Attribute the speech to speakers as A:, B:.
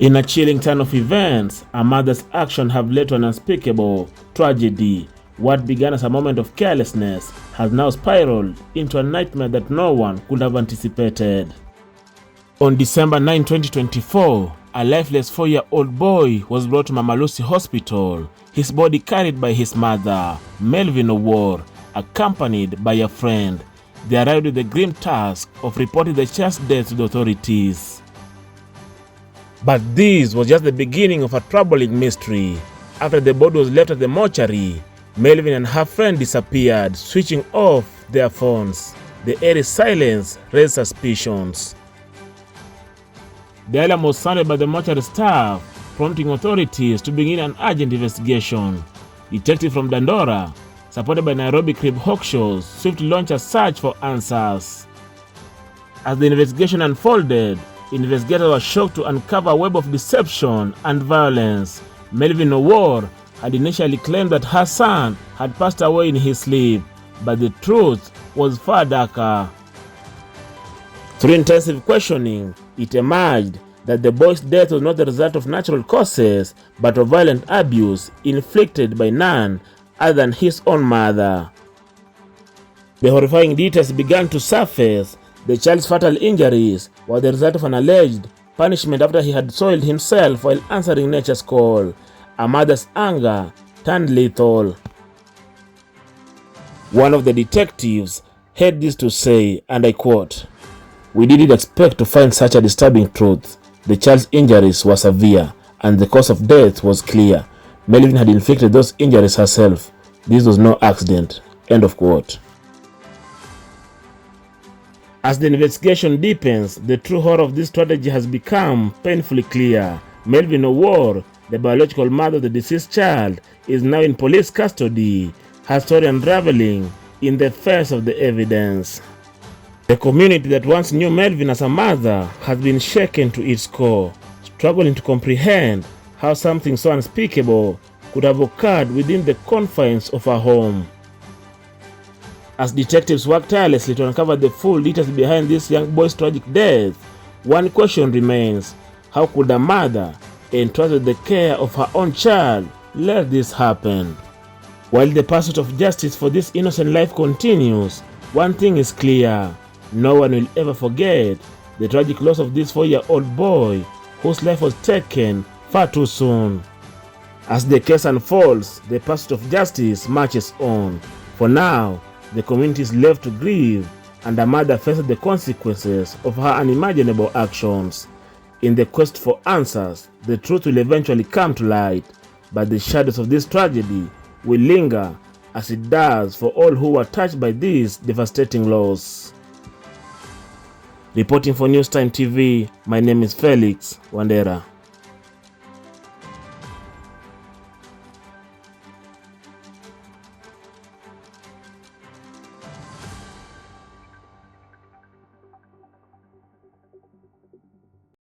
A: In a chilling turn of events, a mother's actions have led to an unspeakable tragedy. What began as a moment of carelessness has now spiraled into a nightmare that no one could have anticipated. On December 9, 2024, a lifeless 4-year-old boy was brought to Mama Lucy Hospital, his body carried by his mother, Melvin Owor, accompanied by a friend. They arrived with the grim task of reporting the child's death to the authorities. But this was just the beginning of a troubling mystery. After the body was left at the mortuary, Melvin and her friend disappeared, switching off their phones. The eerie silence raised suspicions. The alarm was sounded by the mortuary staff, prompting authorities to begin an urgent investigation. Detectives from Dandora, supported by Nairobi Crib Hawkshaws, swiftly launched a search for answers. As the investigation unfolded, investigators were shocked to uncover a web of deception and violence. Melvin Owor had initially claimed that her son had passed away in his sleep, but the truth was far darker. Through intensive questioning, it emerged that the boy's death was not the result of natural causes, but of violent abuse inflicted by none other than his own mother. The horrifying details began to surface. The child's fatal injuries were the result of an alleged punishment after he had soiled himself while answering nature's call. A mother's anger turned lethal. One of the detectives had this to say, and I quote, "We didn't expect to find such a disturbing truth. The child's injuries were severe, and the cause of death was clear. Melvin had inflicted those injuries herself. This was no accident." End of quote. As the investigation deepens, the true horror of this strategy has become painfully clear. Melvin Owor, the biological mother of the deceased child, is now in police custody, her story unraveling in the face of the evidence. The community that once knew Melvin as a mother has been shaken to its core, struggling to comprehend how something so unspeakable could have occurred within the confines of her home. As detectives work tirelessly to uncover the full details behind this young boy's tragic death, one question remains: how could a mother, entrusted with the care of her own child, let this happen? While the pursuit of justice for this innocent life continues, one thing is clear: no one will ever forget the tragic loss of this 4-year-old boy whose life was taken far too soon. As the case unfolds, the pursuit of justice marches on. For now, the community is left to grieve, and the mother faces the consequences of her unimaginable actions. In the quest for answers, the truth will eventually come to light, but the shadows of this tragedy will linger, as it does for all who were touched by this devastating loss. Reporting for News Time TV, my name is Felix Wandera.